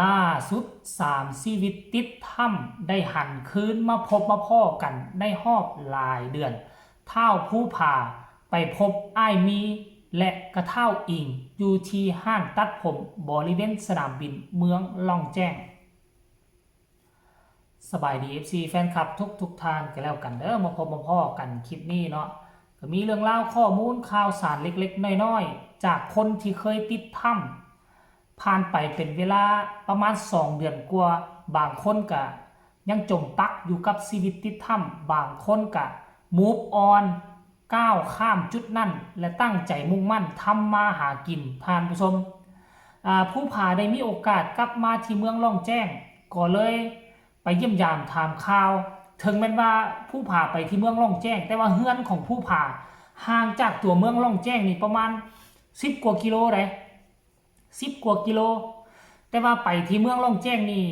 ล่าสุด3 ชีวิตติดถ้ำได้หันคืนมาพบมาพ่อกันได้หอบหลายเดือนเท่าผู้พาไปพบอ้ายมีและกระเท่าอิงอยู่ที่ห้างตัดผมบริเวณสนามบินเมืองล่องแจ้งสบายดี FC แฟนคลับทุกทานกันแล้วกันเด้อมาพบมาพ่อกันคลิปนี้เนาะก็มีเรื่องเล่าข้อมูลข่าวสารเล็กๆน้อยๆจากคนที่เคยติดถ้ำผ่านไปเป็นเวลาประมาณ2 เดือนกว่าบางคนก็ยังจมปักอยู่กับชีวิตติดถ้ำบางคนก็ move on ก้าวข้ามจุดนั้นและตั้งใจมุ่งมั่นทำมาหากินท่านผู้ชมผู้พาได้มีโอกาสกลับมาที่เมืองล่องแจ้งก็เลยไปเยี่ยมยามถามข่าวถึงแม้ว่าผู้พาไปที่เมืองล่องแจ้งแต่ว่าเฮือนของผู้พาห่างจากตัวเมืองล่องแจ้งนี่ประมาณ10 กว่ากิโลเลย10 กว่ากิโลแต่ว่าไปที่เมืองล่องแจ้งนี่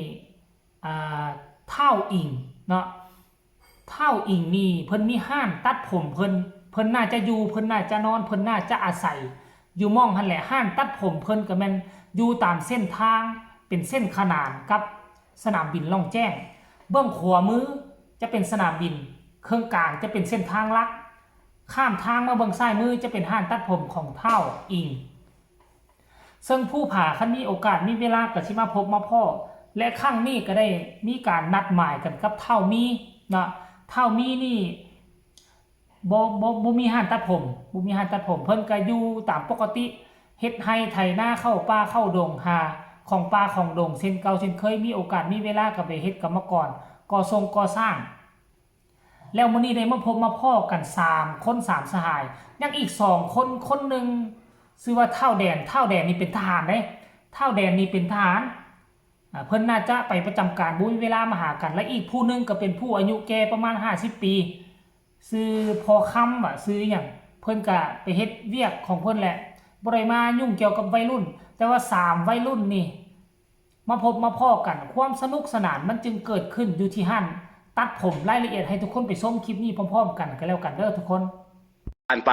เท่าอิงเนาะเท่าอิงนี่เพิ่นมีห้านตัดผมเพิ่นน่าจะอยู่เพิ่นน่าจะนอนเพิ่นน่าจะอาศัยอยู่ม่องหั่นแหละห้านตัดผมเพิ่นก็แม่นอยู่ตามเส้นทางเป็นเส้นขนานกับสนามบินล่องแจ้งเบื้องขวามือจะเป็นสนามบินเครื่องกลางจะเป็นเส้นทางลักข้ามทางมาเบื้องซ้ายมือจะเป็นห้านตัดผมของเท่าอิงซึ่งผู้ผ่าคันมีโอกาสมีเวลาก็สิมาพบมาพ่อและครั้งนี้ก็ได้มีการนัดหมายกันกับเท่ามีนะเท่ามีนี่บ่มีห้านตัดผมบ่มีห้านตัดผมเพิ่นก็อยู่ตามปกติเฮ็ดไร่ไถนาเข้าป่าเข้าดงหาของป่าของดงเส้นเก่าเส้นเคยมีโอกาสมีเวลาก็ไปเฮ็ดกรรมกรก่อสร้างแล้วมื้อนี้ได้มาพบมาพ่อกัน3 คน3 สหายยังอีก2 คนคนนึงชื่อว่าเท่าแดนนี่เป็นทหารเด้เท่าแดนนี่เป็นทหารเพิ่นน่าจะไปประจำการบ่มีเวลามาหากันและอีกผู้นึงก็เป็นผู้อายุแก่ประมาณ50 ปีซื้อพอคำซื้ออย่างเพิ่นก็ไปเฮ็ดเวียกของเพิ่นแหละบ่ได้มายุ่งเกี่ยวกับวัยรุ่นแต่ว่า3 วัยรุ่นนี่มาพบมาพ้อกันความสนุกสนานมันจึงเกิดขึ้นอยู่ที่หั่นตัดผมรายละเอียดให้ทุกคนไปชมคลิปนี้พร้อมๆกันก็แล้วกันเด้อทุกคนอ่านไป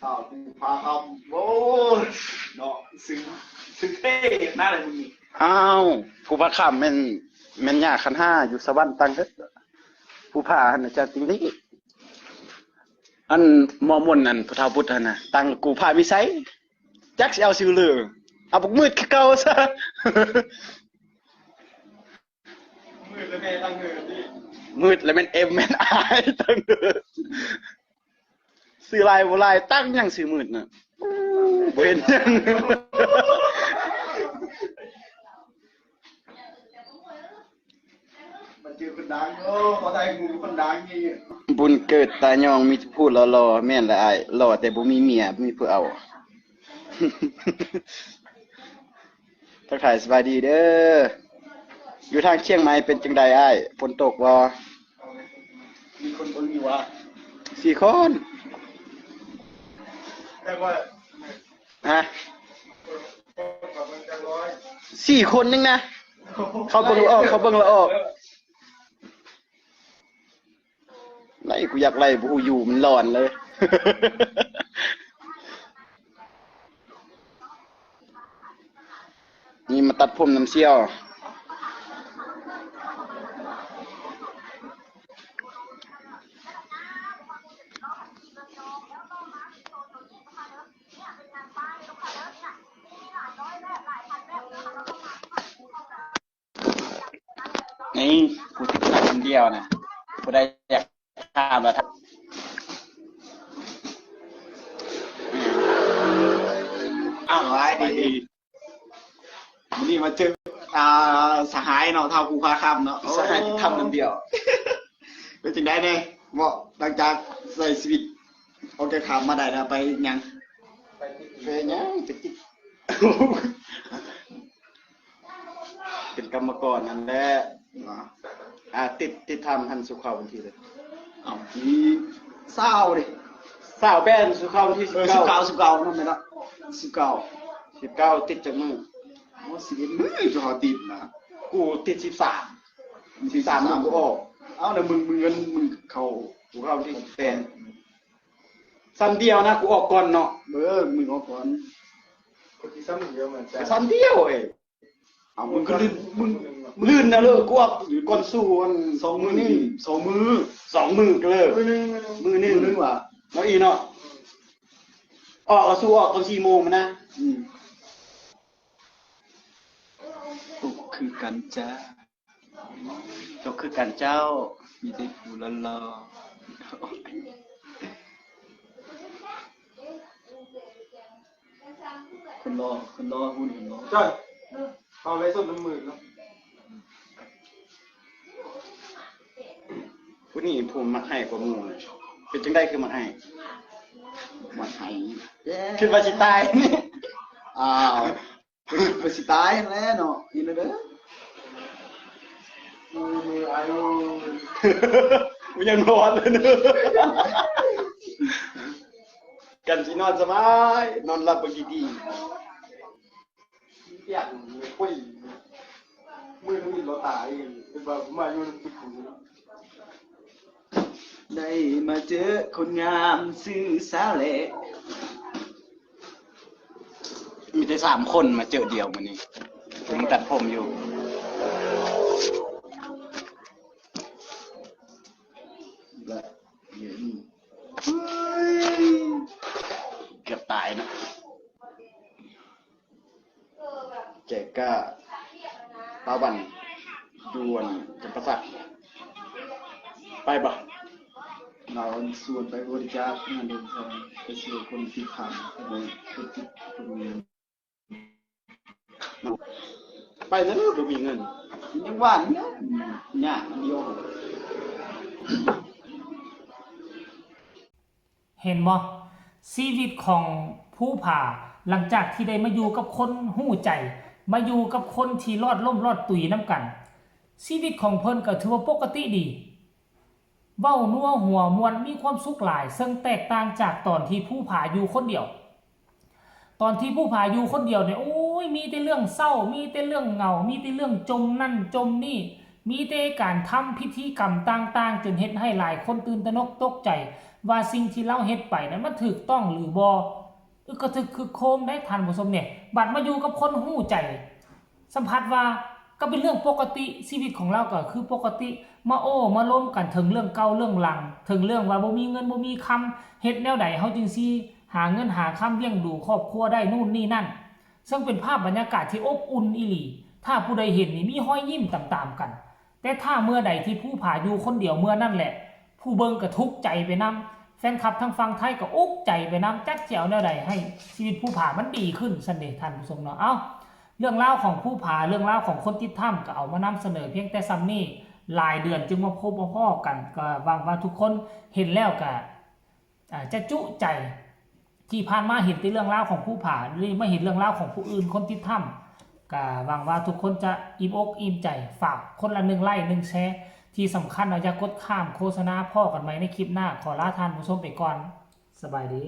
ข่าวกูพาคำโอ้เนาะซึ้งเท่น่าเลยมึงนี่อ้าวผู้พระคำแม่นยาขันห้าอยู่สวรรค์ตังเฮ็ดผู้พาหันจะติงนี้อันมอมนนั่นพุทธาพุทธน่ะตังกูพาวิสัยจักสิเอาชื่อเลือเอาบักมืดคือเก่าซะ มืดแล้วแม่ตั้งเงินดิมืดแล้วแม่นเอ็มแม่นอายตังเด้อซื้อลายบ่ลายตั้งหยังซื้อมืดน่ะบ่เห็นหยัง มันเจอคนดังโอ้ขอไทยกูคนดังนี่ บุญเกิดตายองมีพูดหล่อๆแม่นละอายหล่อแต่บ่มีเมียบ่มีผู้เอา ทักทายสบายดีเด้ออยู่ทางเชียงใหม่เป็นจังใดอ้ายฝนตกบ่มีคนเบิ่งอยู่วะ4 คน แต่ว่าฮะกับมันจะร้อย4 คนนึงนะเขาเบิ่งแล้วออกเขาเบิ่งแล้วออกไล่กูอยากไล่บ่ฮู้อยู่มันร้อนเลย นี่มาตัดผมน้ำเชี่ยวนี่กูติดตามคนเดียวนะกูได้อยากข้ามแล้วอ้าวไอ้ดีวันนี้มาเจอสหายเนาะเท่ากูพาคำเนาะ สหายที่ทำน้ำเดียว เป็นจังได้เนี่ยเหมาะหลังจากใส่ชีวิตออกจากขามมาได้นะไปยังไปยังไปติดเป็นกรรมกรนั่นแหละติดทำทันสุขาววันที่เลย เอาทีเศร้าดิ สาวแบนสุขาววันที่19นั่นไหมล่ะ19 19ติดจากมือ ว่าสิบมือจะหอติดนะ กูติด13มึงกูออกเอาเดี๋ยวมึงเงินมึงเขาสุขาววันที่แฟน ซ้ำเดียวนะกูออกก่อนเนาะ มึงออกก่อน คนที่ซ้ำเดียวเหมือนกัน ซ้ำเดียวเอ้ยเอามึงก็ลื่นนะเลยกูออกก่อนสู้อัน 2 มื้อนี่2 มื้อ 2 มือก็เลย มื้อนึงว่ะ แล้วอีเนาะออกก็สู้ออกตอน4 โมงมันนะ ตกคือกันจ้า จบคือกันเจ้า มีแต่ผู้หล่อๆคนรอหุ่นเห็นบ่ ใช่เอาอะไรส้มน้ำมือเนาะ ผู้นี้ผมมักให้กว่าหมู่เลยเป็นจังได๋คือมักให้ มาให้ คิดว่าสิตายนี่ อ้าวไปสิตายแล้วเนาะนี่นะเด้อ มือไอ้ กูยังนอนเลยเนอะกันสินอนสบายนอนหลับบ่ดี เปียกมือคุยมือนึงเราตายเป็นแบบมาอยู่ในตึกของ ได้มาเจอคนงามซื่อสาวแหละ ๆมีแต่3 คนมาเจอเดียวมื้อนี้ผมตัดผมอยู่ และเดี๋ยวนี้ เกือบตายนะแกก็ปาวันยวนจำปาสักไปบ่ เราส่วนไปบริจาคงานเดินทางไปช่วยคนที่ขาดคนที่คนมี ไปแล้วบ่มีเงิน ยังหวานเนี่ยยากเดียว เห็นบ่ชีวิตของผู้ผ่าหลังจากที่ได้มาอยู่กับคนหู้ใจ มาอยู่กับคนที่รอดล่มรอดตุยน้ำกันชีวิตของเพิ่นก็ถือว่าปกติดีเว้านัวหัวมวนมีความสุขหลายซึ่งแตกต่างจากตอนที่ผู้ผ่าอยู่คนเดียว ตอนที่ผู้ผ่าอยู่คนเดียวเนี่ยโอ้ยมีแต่เรื่องเศร้ามีแต่เรื่องเหงามีแต่เรื่องจมนั่นจมนี่มีแต่การทำพิธีกรรมต่างๆจนเฮ็ดให้หลายคนตื่นตระหนกตกใจว่าสิ่งที่เราเฮ็ดไปนั้นมันถูกต้องหรือบ่ก็คือโคมได้ทันผู้ชมเนี่ยบัดมาอยู่กับคนหู้ใจสัมผัสว่าก็เป็นเรื่องปกติชีวิตของเราก็คือปกติมาโอ้มาล้มกันถึงเรื่องเก่าเรื่องหลังถึงเรื่องว่าบ่มีเงินบ่มีคำเฮ็ดแนวใดเฮาจึงสิหาเงินหาคำเลี้ยงดูครอบครัวได้นู่นนี่นั่นซึ่งเป็นภาพบรรยากาศที่อบอุ่นอีหลีถ้าผู้ใดเห็นนี่มีห้อยยิ้มตามๆกันแต่ถ้าเมื่อใดที่ผู้ผ่าอยู่คนเดียวเมื่อนั่นแหละผู้เบิ่งก็ทุกข์ใจไปนำแฟนคลับทางฝั่งไทยก็อุกใจไปนำจักแจวแนวใดให้ชีวิตผู้ผ่ามันดีขึ้นซั่นเด้ท่านผู้ชมเนาะเอ้าเรื่องราวของผู้ผ่าเรื่องราวของคนติดถ้ำก็เอามานำเสนอเพียงแต่ซ้ำนี้หลายเดือนจึงมาพบมาพ้อกันก็หวังว่าทุกคนเห็นแล้วก็จะจุใจที่ผ่านมาเห็นแต่เรื่องราวของผู้ผ่าหรือไม่เห็นเรื่องราวของผู้อื่นคนติดถ้ำก็หวังว่าทุกคนจะอิ่มอกอิ่มใจฝากคนละ1 ไลค์ 1 แชร์ที่สำคัญอย่ากดข้ามโฆษณาพ่อกันไหมในคลิปหน้าขอลาท่านผู้ชมไปก่อนสบายดี